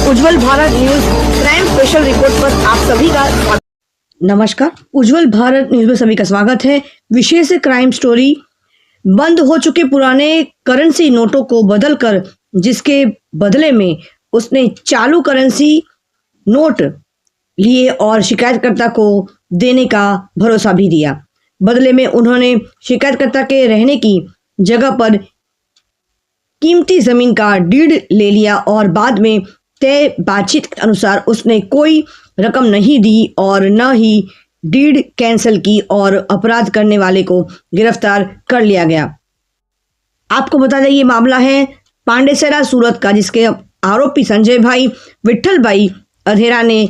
उज्जवल Bharat news crime special report पर आप सभी का नमस्कार। उज्जवल भारत न्यूज में सभी का स्वागत है। विशेष क्राइम स्टोरी, बंद हो चुके पुराने करेंसी नोटों को बदलकर जिसके बदले में उसने चालू करेंसी नोट लिए और शिकायतकर्ता को देने का भरोसा भी दिया। बदले में उन्होंने शिकायतकर्ता के रहने की जगह पर कीमती जमीन का डीड ले लिया और बाद में तय बातचीत के अनुसार उसने कोई रकम नहीं दी और न ही डीड कैंसिल की और अपराध करने वाले को गिरफ्तार कर लिया गया। आपको बता दें, ये मामला है पांडेसरा सूरत का, जिसके आरोपी संजय भाई विठल भाई अधेरा ने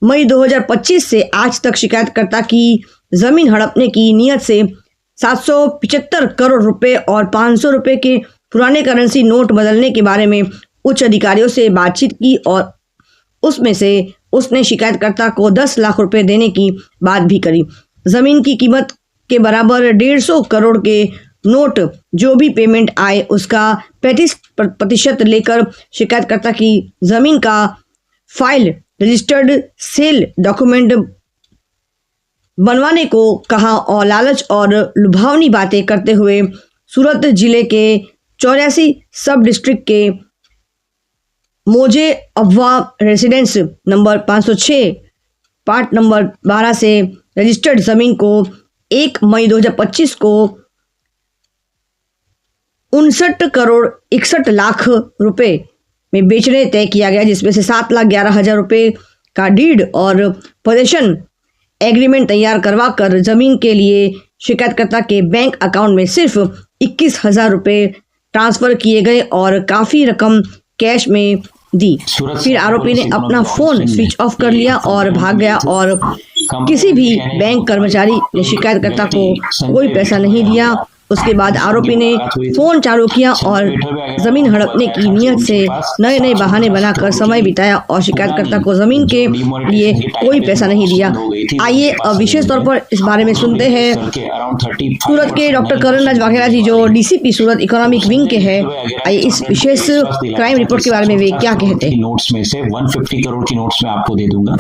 मई 2025 से आज तक शिकायतकर्ता की जमीन हड़पने की नीयत से 775 करोड़ रुपए और 500 रुपए के पुराने करेंसी नोट बदलने के बारे में उच्च अधिकारियों से बातचीत की और उसमें से उसने शिकायतकर्ता को 10 लाख रुपए देने की बात भी करी। जमीन की कीमत के बराबर 150 करोड़ के नोट जो भी पेमेंट आए उसका 35% लेकर शिकायतकर्ता की जमीन का फाइल रजिस्टर्ड सेल डॉक्यूमेंट बनवाने को कहा और लालच और लुभावनी बातें करते हुए सूरत जिले के 84 सब डिस्ट्रिक्ट के मोजे अफवा रेसिडेंस नंबर 506 पार्ट नंबर 12 से रजिस्टर्ड जमीन को 1 मई 2025 को 59 करोड़ 61 लाख रुपए में बेचने तय किया गया, जिसमें से 7,11,000 रुपए का डीड और पोजेशन एग्रीमेंट तैयार करवा कर जमीन के लिए शिकायतकर्ता के बैंक अकाउंट में सिर्फ 21,000 रुपए ट्रांसफर किए गए और काफी रकम कैश में दी। फिर आरोपी ने अपना फोन स्विच ऑफ कर लिया और भाग गया और किसी भी बैंक कर्मचारी ने शिकायतकर्ता को कोई पैसा नहीं दिया। उसके बाद आरोपी ने फोन चालू किया और जमीन हड़पने की नीयत से नए नए बहाने बनाकर समय बिताया और शिकायतकर्ता को जमीन के लिए कोई पैसा नहीं दिया। आइए अब विशेष तौर पर इस बारे में सुनते हैं सूरत के डॉक्टर करण राज वाघेला जी, जो डीसीपी सूरत इकोनॉमिक विंग के हैं। आइए इस विशेष क्राइम रिपोर्ट के बारे में वे क्या कहते हैं। नोट्स में से 150 करोड़ की नोट्स में आपको दे दूंगा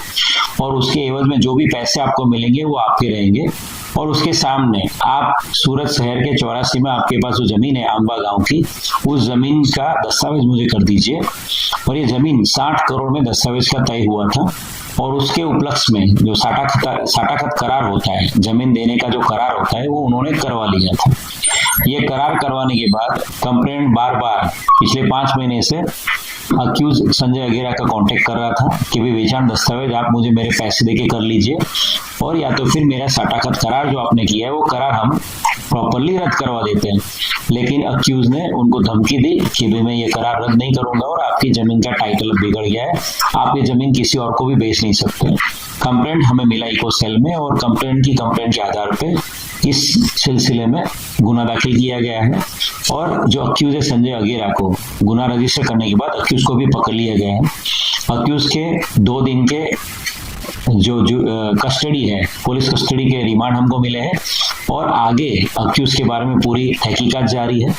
और उसके एवज में जो भी पैसे आपको मिलेंगे वो आपके रहेंगे। और उसके सामने आप सूरत शहर के 84 में आपके पास जो जमीन है आंबा गांव की, उस जमीन का दस्तावेज मुझे कर दीजिए। और ये जमीन 60 करोड़ में दस्तावेज का तय हुआ था और उसके उपलक्ष्य में जो साटाखत करार होता है, जमीन देने का जो करार होता है, वो उन्होंने करवा लिया था। ये करार करवाने के बाद कंप्लेंट बार बार पिछले 5 महीने से अक्यूज संजय अगेरा का कांटेक्ट कर रहा था कि भाई वेचान दस्तावेज आप मुझे मेरे पैसे देके कर लीजिए और या तो फिर मेरा साटाखत करार जो आपने किया है वो करार हम प्रॉपरली रद्द करवा देते हैं। लेकिन अक्यूज ने उनको धमकी दी कि भाई मैं ये करार रद्द नहीं करूंगा और आपकी जमीन का टाइटल बिगड़ गया है, आप ये जमीन किसी और को भी बेच नहीं सकते। कंप्लेंट हमें मिला इको सेल में और कंप्लेंट के आधार पे इस सिलसिले में गुना दाखिल किया गया है और जो अक्यूज है संजय अगेरा को गुना रजिस्टर करने के बाद अक्यूज को भी पकड़ लिया गया है। अक्यूज के 2 दिन के जो कस्टडी है, पुलिस कस्टडी के रिमांड हमको मिले हैं और आगे अक्यूज के बारे में पूरी तहकीकात जारी है।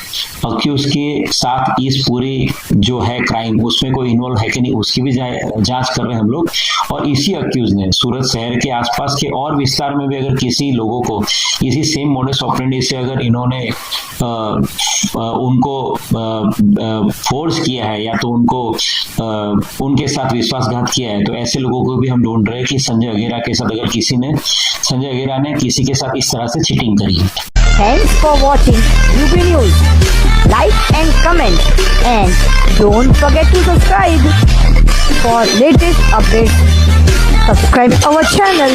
अक्यूज के साथ इस पूरी जो है क्राइम उसमें कोई इन्वॉल्व है कि नहीं उसकी भी जांच कर रहे हैं हम लोग। और इसी अक्यूज ने सूरत शहर के आसपास के और विस्तार में भी अगर किसी लोगों को इसी सेम मोडस ऑपरेंडी से अगर इन्होंने उनको फोर्स किया है या तो उनको उनके साथ विश्वासघात किया है, तो ऐसे लोगों को भी हम ढूंढ रहे हैं कि संजय अगेरा के साथ अगर संजय अगेरा ने किसी के साथ इस तरह से चीटिंग करी है। Thanks for watching UB News. Like and comment and don't forget to subscribe for latest updates. Subscribe our channel.